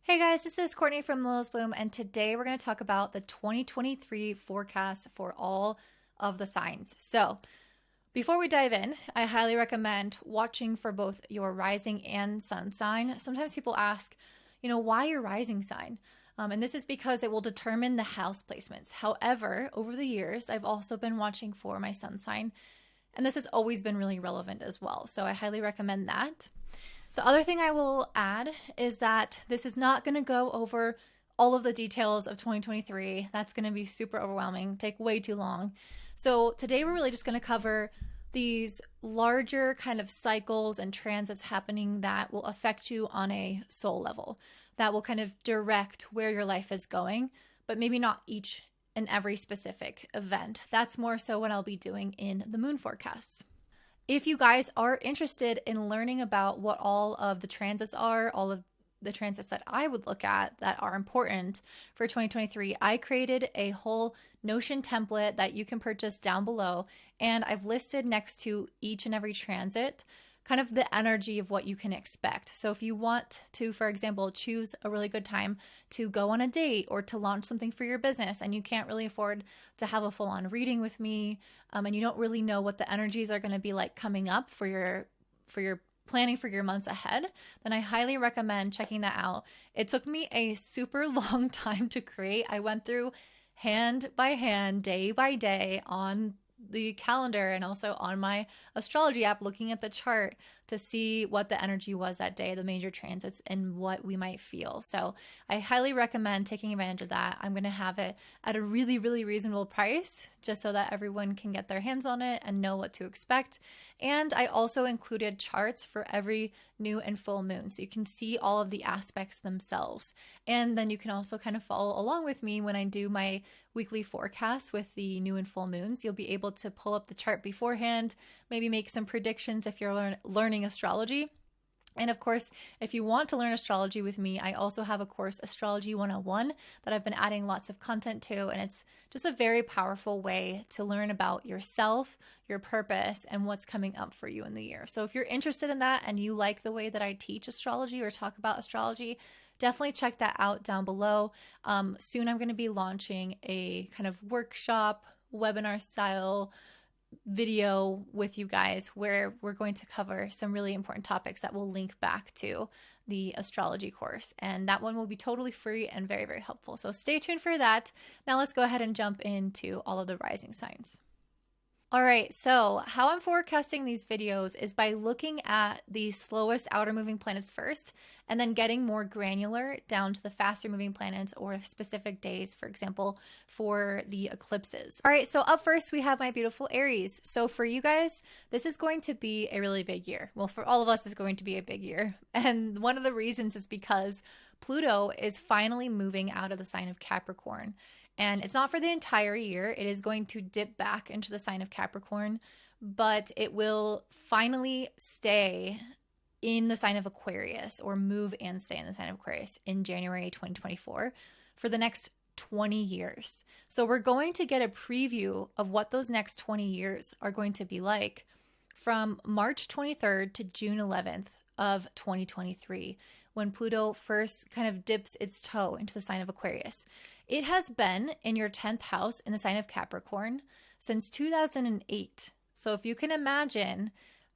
Hey guys, this is Courtney from Lil's Bloom, and today we're going to talk about the 2023 forecast for all of the signs. So, before we dive in, I highly recommend watching for both your rising and sun sign. Sometimes people ask, why your rising sign? And this is because it will determine the house placements. However, over the years, I've also been watching for my sun sign, and this has always been really relevant as well. So, I highly recommend that. The other thing I will add is that this is not going to go over all of the details of 2023. That's going to be super overwhelming, take way too long. So today we're really just going to cover these larger kind of cycles and transits happening that will affect you on a soul level, that will kind of direct where your life is going, but maybe not each and every specific event. That's more so what I'll be doing in the moon forecasts. If you guys are interested in learning about what all of the transits are, all of the transits that I would look at that are important for 2023, I created a whole Notion template that you can purchase down below. And I've listed next to each and every transit kind of the energy of what you can expect. So if you want to, for example, choose a really good time to go on a date or to launch something for your business, and you can't really afford to have a full-on reading with me, and you don't really know what the energies are going to be like coming up for your planning for your months ahead, then I highly recommend checking that out. It took me a super long time to create. I went through hand by hand, day by day on the calendar and also on my astrology app, looking at the chart to see what the energy was that day, the major transits, and what we might feel. So I highly recommend taking advantage of that. I'm going to have it at a really, really reasonable price just so that everyone can get their hands on it and know what to expect. And I also included charts for every new and full moon, so you can see all of the aspects themselves. And then you can also kind of follow along with me when I do my weekly forecast with the new and full moons. You'll be able to pull up the chart beforehand, maybe make some predictions if you're learning astrology. And of course, if you want to learn astrology with me, I also have a course, Astrology 101, that I've been adding lots of content to. And it's just a very powerful way to learn about yourself, your purpose, and what's coming up for you in the year. So if you're interested in that and you like the way that I teach astrology or talk about astrology, definitely check that out down below. Soon I'm going to be launching a kind of workshop, webinar style video with you guys where we're going to cover some really important topics that will link back to the astrology course. And that one will be totally free and very, very helpful. So stay tuned for that. Now let's go ahead and jump into all of the rising signs. All right, so how I'm forecasting these videos is by looking at the slowest outer moving planets first, and then getting more granular down to the faster moving planets or specific days, for example, for the eclipses. All right, so up first we have my beautiful Aries. So for you guys, this is going to be a really big year. Well, for all of us, it's going to be a big year. And one of the reasons is because Pluto is finally moving out of the sign of Capricorn. And it's not for the entire year. It is going to dip back into the sign of Capricorn, but it will finally stay in the sign of Aquarius, or move and stay in the sign of Aquarius in January 2024 for the next 20 years. So we're going to get a preview of what those next 20 years are going to be like from March 23rd to June 11th of 2023, when Pluto first kind of dips its toe into the sign of Aquarius. It has been in your 10th house in the sign of Capricorn since 2008. So if you can imagine,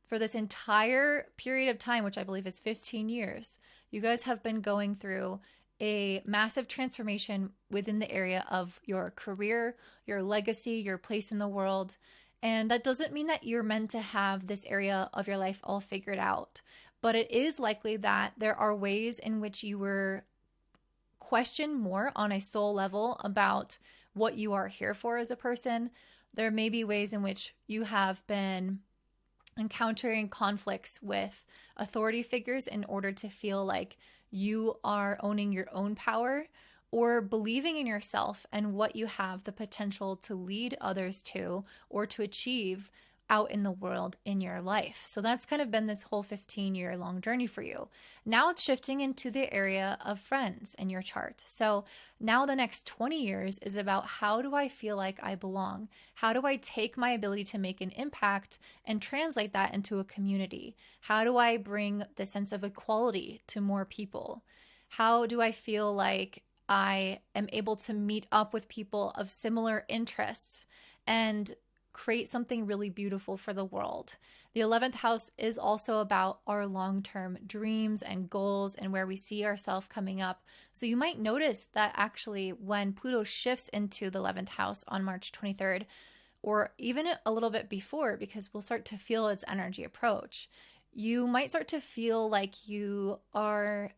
for this entire period of time, which I believe is 15 years, you guys have been going through a massive transformation within the area of your career, your legacy, your place in the world. And that doesn't mean that you're meant to have this area of your life all figured out, but it is likely that there are ways in which you were questioned more on a soul level about what you are here for as a person. There may be ways in which you have been encountering conflicts with authority figures in order to feel like you are owning your own power, or believing in yourself and what you have the potential to lead others to or to achieve out in the world in your life. So that's kind of been this whole 15-year long journey for you. Now it's shifting into the area of friends in your chart. So now the next 20 years is about, how do I feel like I belong? How do I take my ability to make an impact and translate that into a community? How do I bring the sense of equality to more people? How do I feel like I am able to meet up with people of similar interests and create something really beautiful for the world? The 11th house is also about our long-term dreams and goals and where we see ourselves coming up. So you might notice that actually when Pluto shifts into the 11th house on March 23rd, or even a little bit before, because we'll start to feel its energy approach, you might start to feel like you are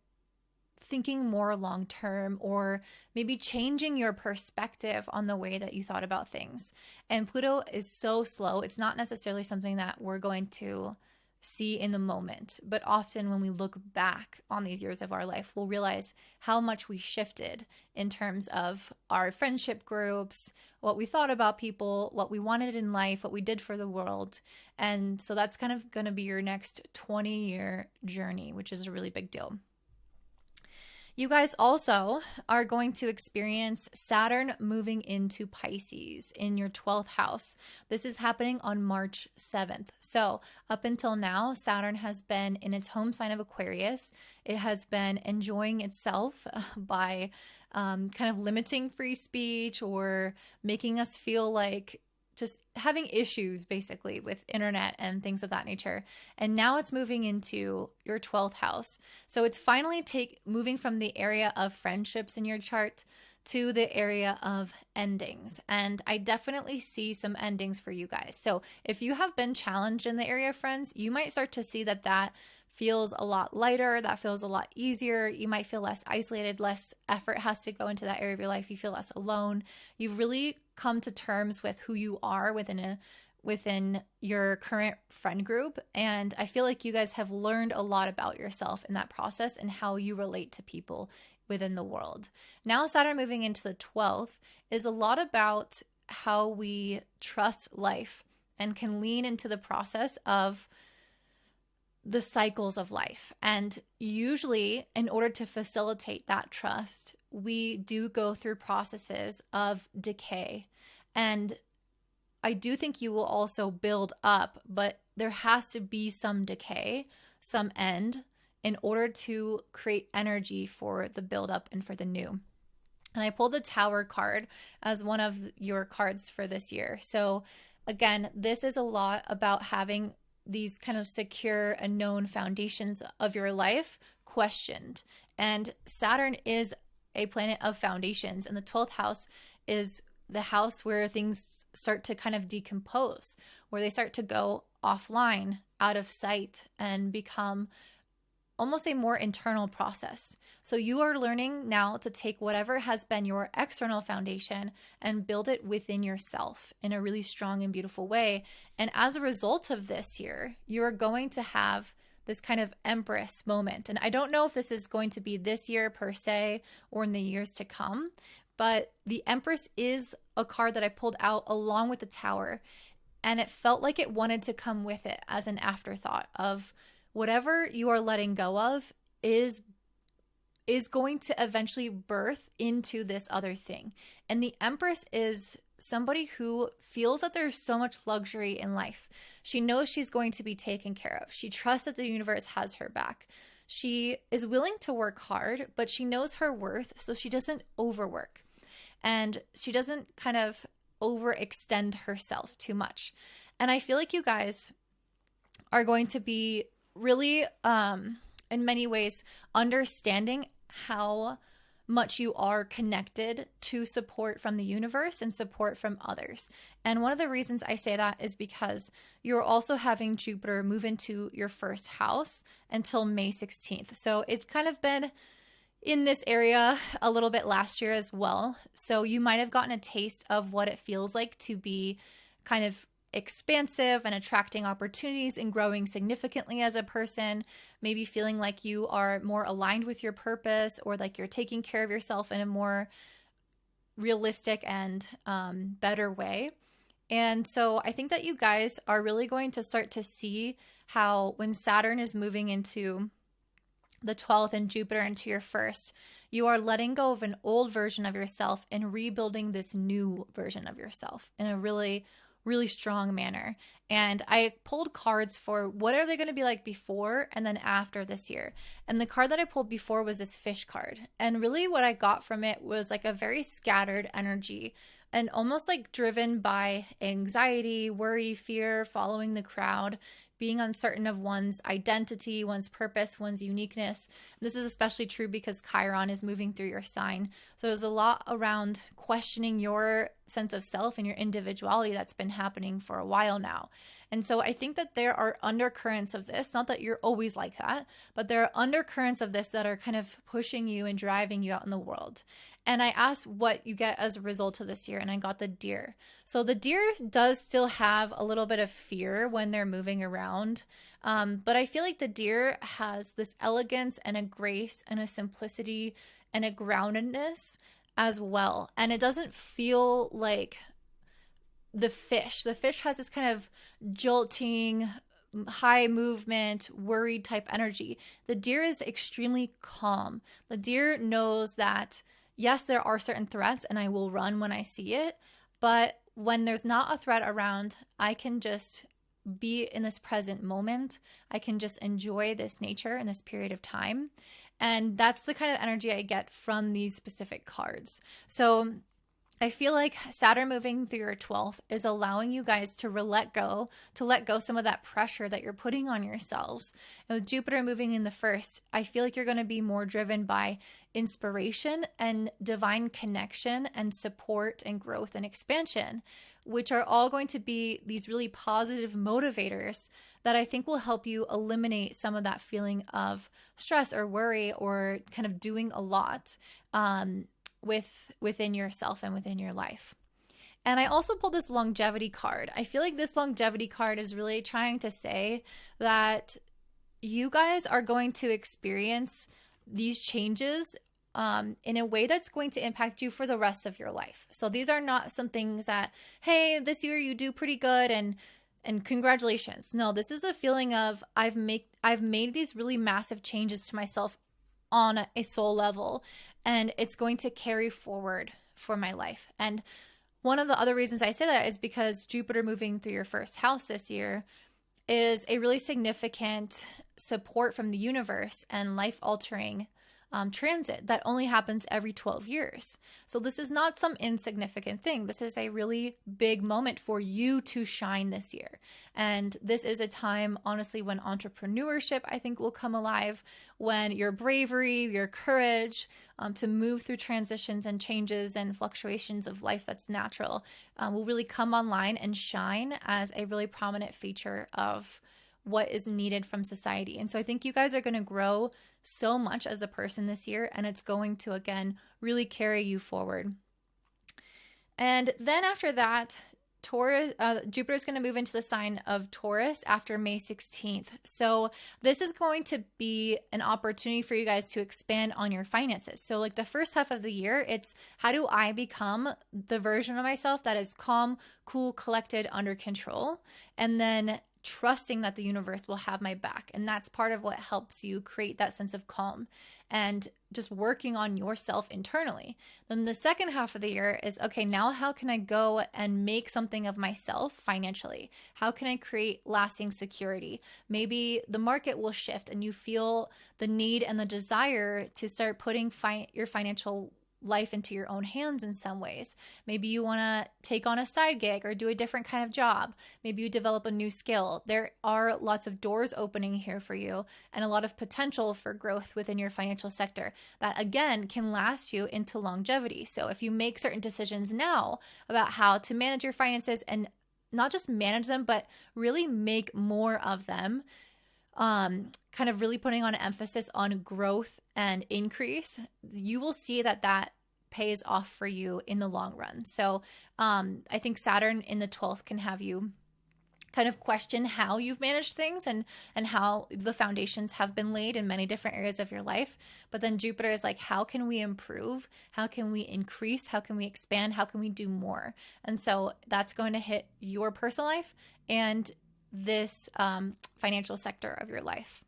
thinking more long term, or maybe changing your perspective on the way that you thought about things. And Pluto is so slow. It's not necessarily something that we're going to see in the moment, but often when we look back on these years of our life, we'll realize how much we shifted in terms of our friendship groups, what we thought about people, what we wanted in life, what we did for the world. And so that's kind of going to be your next 20-year journey, which is a really big deal. You guys also are going to experience Saturn moving into Pisces in your 12th house. This is happening on March 7th. So up until now, Saturn has been in its home sign of Aquarius. It has been enjoying itself by kind of limiting free speech, or making us feel like just having issues basically with internet and things of that nature. And now it's moving into your 12th house. So it's finally moving from the area of friendships in your chart to the area of endings. And I definitely see some endings for you guys. So if you have been challenged in the area of friends, you might start to see that feels a lot lighter, that feels a lot easier. You might feel less isolated, less effort has to go into that area of your life. You feel less alone. You've really come to terms with who you are within your current friend group. And I feel like you guys have learned a lot about yourself in that process and how you relate to people within the world. Now Saturn moving into the 12th is a lot about how we trust life and can lean into the process of the cycles of life. And usually, in order to facilitate that trust, we do go through processes of decay. And I do think you will also build up, but there has to be some decay, some end, in order to create energy for the buildup and for the new. And I pulled the Tower card as one of your cards for this year. So again, this is a lot about having these kind of secure and known foundations of your life questioned. And Saturn is a planet of foundations, and the 12th house is the house where things start to kind of decompose, where they start to go offline, out of sight, and become almost a more internal process. So you are learning now to take whatever has been your external foundation and build it within yourself in a really strong and beautiful way. And as a result of this year, you're going to have this kind of Empress moment. And I don't know if this is going to be this year per se or in the years to come, but the Empress is a card that I pulled out along with the Tower. And it felt like it wanted to come with it as an afterthought of whatever you are letting go of is going to eventually birth into this other thing. And the Empress is somebody who feels that there's so much luxury in life. She knows she's going to be taken care of. She trusts that the universe has her back. She is willing to work hard, but she knows her worth, so she doesn't overwork. And she doesn't kind of overextend herself too much. And I feel like you guys are going to be really, in many ways, understanding how much you are connected to support from the universe and support from others. And one of the reasons I say that is because you're also having Jupiter move into your first house until May 16th. So it's kind of been in this area a little bit last year as well. So you might have gotten a taste of what it feels like to be kind of expansive and attracting opportunities and growing significantly as a person, maybe feeling like you are more aligned with your purpose, or like you're taking care of yourself in a more realistic and better way. And so I think that you guys are really going to start to see how when Saturn is moving into the 12th and Jupiter into your first, you are letting go of an old version of yourself and rebuilding this new version of yourself in a really really strong manner. And I pulled cards for what are they going to be like before and then after this year. And the card that I pulled before was this fish card. And really what I got from it was like a very scattered energy and almost like driven by anxiety, worry, fear, following the crowd, being uncertain of one's identity, one's purpose, one's uniqueness. This is especially true because Chiron is moving through your sign. So there's a lot around questioning your sense of self and your individuality that's been happening for a while now. And so I think that there are undercurrents of this, not that you're always like that, but there are undercurrents of this that are kind of pushing you and driving you out in the world. And I asked what you get as a result of this year, and I got the deer. So the deer does still have a little bit of fear when they're moving around. But I feel like the deer has this elegance and a grace and a simplicity and a groundedness as well. And it doesn't feel like the fish. The fish has this kind of jolting, high movement, worried type energy. The deer is extremely calm. The deer knows that, yes, there are certain threats and I will run when I see it. But when there's not a threat around, I can just be in this present moment. I can just enjoy this nature in this period of time. And that's the kind of energy I get from these specific cards. So I feel like Saturn moving through your 12th is allowing you guys to let go some of that pressure that you're putting on yourselves. And with Jupiter moving in the first, I feel like you're going to be more driven by inspiration and divine connection and support and growth and expansion, which are all going to be these really positive motivators that I think will help you eliminate some of that feeling of stress or worry or kind of doing a lot within yourself and within your life. And I also pulled this longevity card. I feel like this longevity card is really trying to say that you guys are going to experience these changes in a way that's going to impact you for the rest of your life. So these are not some things that, hey, this year you do pretty good and congratulations. No, this is a feeling of I've made these really massive changes to myself on a soul level, and it's going to carry forward for my life. And one of the other reasons I say that is because Jupiter moving through your first house this year is a really significant support from the universe and life-altering transit that only happens every 12 years. So this is not some insignificant thing. This is a really big moment for you to shine this year. And this is a time, honestly, when entrepreneurship, I think, will come alive, when your bravery, your courage to move through transitions and changes and fluctuations of life that's natural will really come online and shine as a really prominent feature of what is needed from society. And so I think you guys are going to grow so much as a person this year, and it's going to, again, really carry you forward. And then after that, Jupiter is going to move into the sign of Taurus after May 16th. So this is going to be an opportunity for you guys to expand on your finances. So like the first half of the year, it's how do I become the version of myself that is calm, cool, collected, under control, and then trusting that the universe will have my back. And that's part of what helps you create that sense of calm and just working on yourself internally. Then the second half of the year is, okay, now how can I go and make something of myself financially? How can I create lasting security? Maybe the market will shift and you feel the need and the desire to start putting your financial life into your own hands in some ways. Maybe you want to take on a side gig or do a different kind of job. Maybe you develop a new skill. There are lots of doors opening here for you and a lot of potential for growth within your financial sector that, again, can last you into longevity. So if you make certain decisions now about how to manage your finances and not just manage them, but really make more of them, kind of really putting on an emphasis on growth and increase, you will see that pays off for you in the long run. So I think Saturn in the 12th can have you kind of question how you've managed things and how the foundations have been laid in many different areas of your life. But then Jupiter is like, how can we improve? How can we increase? How can we expand? How can we do more? And so that's going to hit your personal life and this financial sector of your life.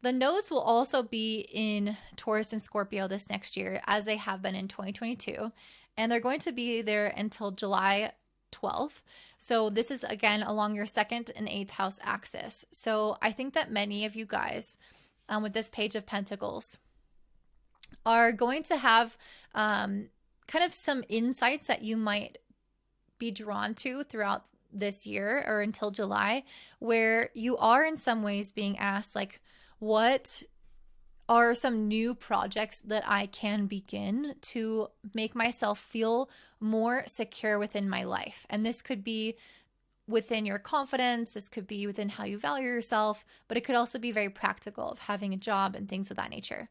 The nodes will also be in Taurus and Scorpio this next year, as they have been in 2022. And they're going to be there until July 12th. So this is again along your 2nd and 8th house axis. So I think that many of you guys with this Page of Pentacles are going to have kind of some insights that you might be drawn to throughout this year or until July, where you are in some ways being asked, like, what are some new projects that I can begin to make myself feel more secure within my life? And this could be within your confidence, this could be within how you value yourself, but it could also be very practical of having a job and things of that nature.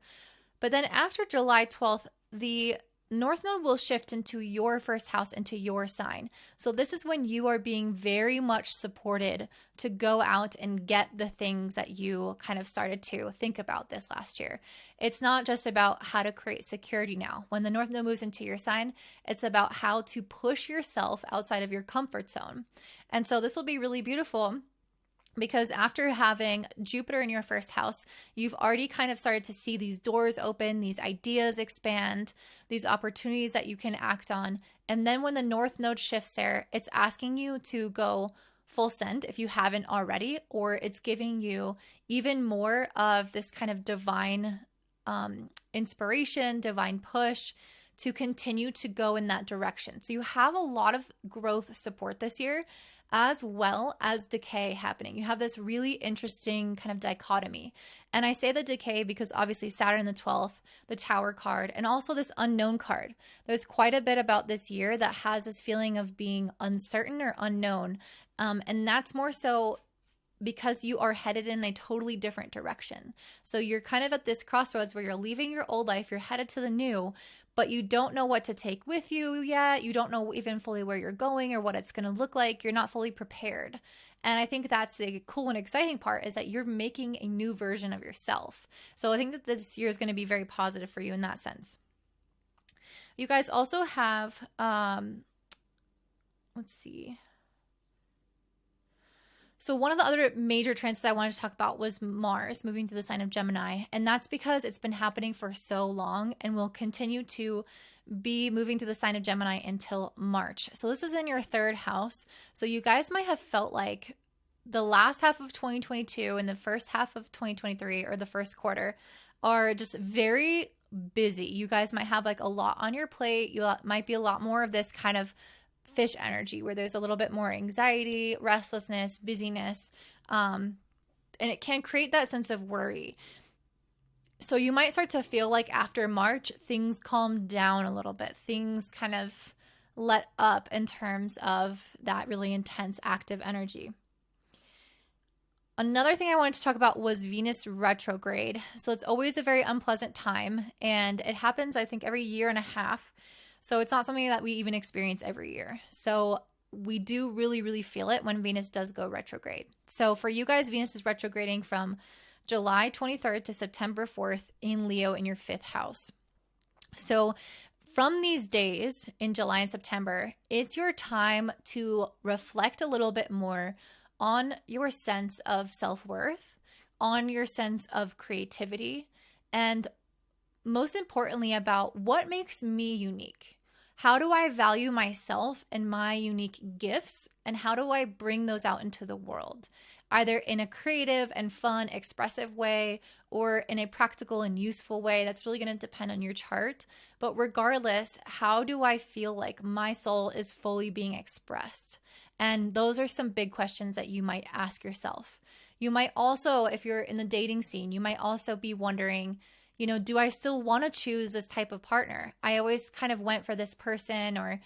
But then after July 12th, the North Node will shift into your first house, into your sign. So this is when you are being very much supported to go out and get the things that you kind of started to think about this last year. It's not just about how to create security now. When the North Node moves into your sign, it's about how to push yourself outside of your comfort zone. And so this will be really beautiful, because after having Jupiter in your first house, you've already kind of started to see these doors open, these ideas expand, these opportunities that you can act on. And then when the North Node shifts there, it's asking you to go full send if you haven't already, or it's giving you even more of this kind of divine inspiration, divine push to continue to go in that direction. So you have a lot of growth support this year, as well as decay happening. You have this really interesting kind of dichotomy. And I say the decay because obviously Saturn in the 12th, the Tower card, and also this unknown card. There's quite a bit about this year that has this feeling of being uncertain or unknown. And that's more so because you are headed in a totally different direction. So you're kind of at this crossroads where you're leaving your old life, you're headed to the new, but you don't know what to take with you yet. You don't know even fully where you're going or what it's going to look like. You're not fully prepared. And I think that's the cool and exciting part, is that you're making a new version of yourself. So I think that this year is going to be very positive for you in that sense. You guys also have, let's see. So one of the other major transits I wanted to talk about was Mars moving to the sign of Gemini. And that's because it's been happening for so long and will continue to be moving to the sign of Gemini until March. So this is in your 3rd house. So you guys might have felt like the last half of 2022 and the first half of 2023, or the first quarter, are just very busy. You guys might have like a lot on your plate. You might be a lot more of this kind of fish energy, where there's a little bit more anxiety, restlessness, busyness, and it can create that sense of worry. So you might start to feel like after March, things calm down a little bit. Things kind of let up in terms of that really intense active energy. Another thing I wanted to talk about was Venus retrograde. So it's always a very unpleasant time, and it happens, I think, every year and a half. So it's not something that we even experience every year. So we do really, really feel it when Venus does go retrograde. So for you guys, Venus is retrograding from July 23rd to September 4th in Leo in your 5th house. So from these days in July and September, it's your time to reflect a little bit more on your sense of self-worth, on your sense of creativity, and most importantly, about what makes me unique. How do I value myself and my unique gifts, and how do I bring those out into the world? Either in a creative and fun, expressive way, or in a practical and useful way. That's really going to depend on your chart. But regardless, how do I feel like my soul is fully being expressed? And those are some big questions that you might ask yourself. You might also, if you're in the dating scene, you might also be wondering, do I still want to choose this type of partner? I always kind of went for this person, or,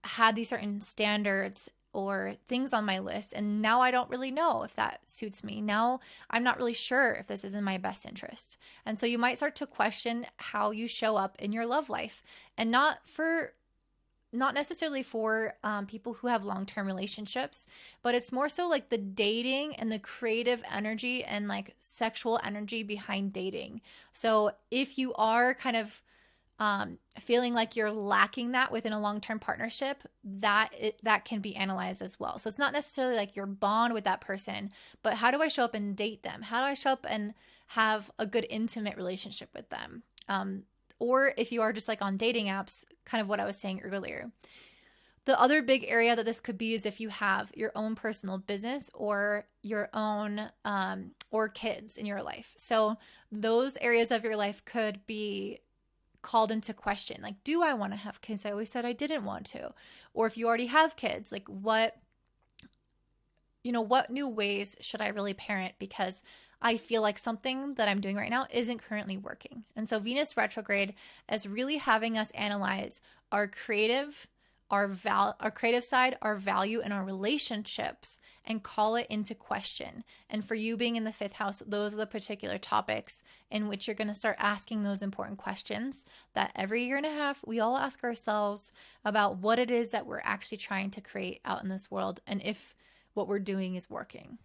had these certain standards or things on my list. And now I don't really know if that suits me. Now I'm not really sure if this is in my best interest. And so you might start to question how you show up in your love life, and not necessarily for people who have long-term relationships, but it's more so like the dating and the creative energy and like sexual energy behind dating. So if you are kind of feeling like you're lacking that within a long-term partnership, that can be analyzed as well. So it's not necessarily like your bond with that person, but how do I show up and date them? How do I show up and have a good intimate relationship with them? Or if you are just like on dating apps, kind of what I was saying earlier. The other big area that this could be is if you have your own personal business or your own or kids in your life. So those areas of your life could be called into question. Like, do I want to have kids? I always said I didn't want to. Or if you already have kids, like what new ways should I really parent? Because I feel like something that I'm doing right now isn't currently working. And so Venus retrograde is really having us analyze our creative side, our value, and our relationships, and call it into question. And for you being in the 5th house, those are the particular topics in which you're going to start asking those important questions that every year and a half we all ask ourselves about what it is that we're actually trying to create out in this world, and if what we're doing is working.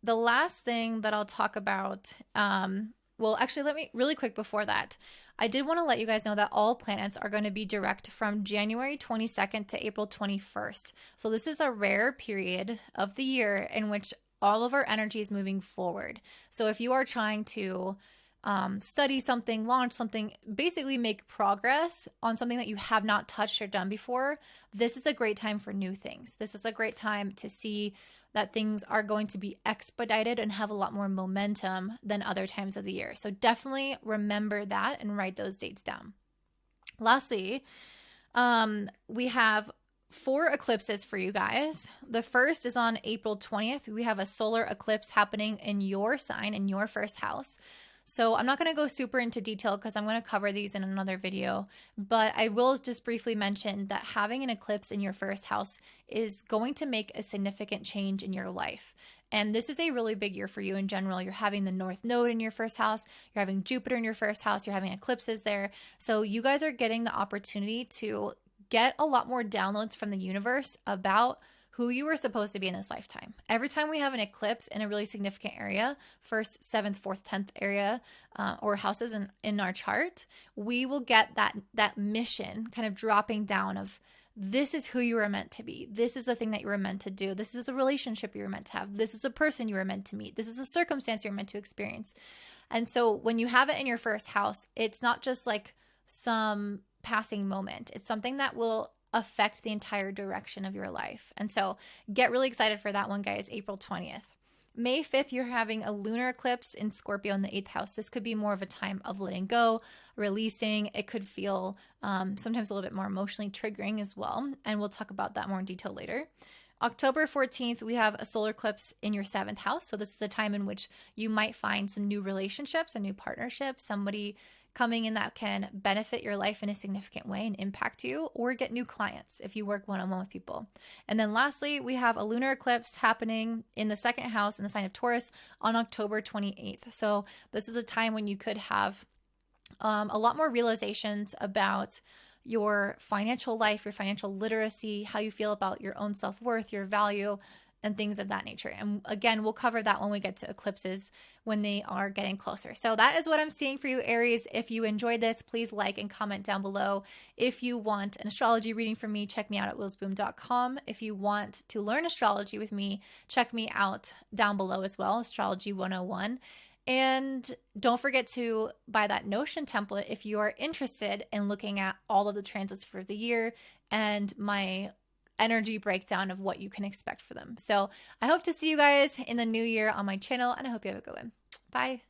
The last thing that I'll talk about, well, actually, let me really quick before that. I did want to let you guys know that all planets are going to be direct from January 22nd to April 21st. So this is a rare period of the year in which all of our energy is moving forward. So if you are trying to study something, launch something, basically make progress on something that you have not touched or done before, this is a great time for new things. This is a great time to see that things are going to be expedited and have a lot more momentum than other times of the year. So definitely remember that and write those dates down. Lastly, we have 4 eclipses for you guys. The first is on April 20th. We have a solar eclipse happening in your sign, in your 1st house. So I'm not going to go super into detail because I'm going to cover these in another video, but I will just briefly mention that having an eclipse in your 1st house is going to make a significant change in your life. And this is a really big year for you in general. You're having the North Node in your 1st house. You're having Jupiter in your 1st house. You're having eclipses there. So you guys are getting the opportunity to get a lot more downloads from the universe about who you were supposed to be in this lifetime. Every time we have an eclipse in a really significant area, 1st, 7th, 4th, 10th area, or houses in our chart, we will get that mission kind of dropping down of, this is who you were meant to be. This is the thing that you were meant to do. This is a relationship you were meant to have. This is a person you were meant to meet. This is a circumstance you're meant to experience. And so when you have it in your 1st house, it's not just like some passing moment. It's something that will affect the entire direction of your life. And so get really excited for that one, guys. April 20th. May 5th, you're having a lunar eclipse in Scorpio in the 8th house. This could be more of a time of letting go, releasing. It could feel sometimes a little bit more emotionally triggering as well. And we'll talk about that more in detail later. October 14th, we have a solar eclipse in your 7th house. So this is a time in which you might find some new relationships, a new partnership, somebody coming in that can benefit your life in a significant way and impact you, or get new clients if you work one-on-one with people. And then lastly, we have a lunar eclipse happening in the 2nd house in the sign of Taurus on October 28th. So this is a time when you could have a lot more realizations about your financial life, your financial literacy, how you feel about your own self-worth, your value, and things of that nature. And again, we'll cover that when we get to eclipses when they are getting closer. So that is what I'm seeing for you, Aries. If you enjoyed this, please like and comment down below. If you want an astrology reading from me, check me out at willsboom.com. If you want to learn astrology with me, check me out down below as well, Astrology 101. And don't forget to buy that Notion template if you are interested in looking at all of the transits for the year and my energy breakdown of what you can expect for them. So I hope to see you guys in the new year on my channel, and I hope you have a good one. Bye.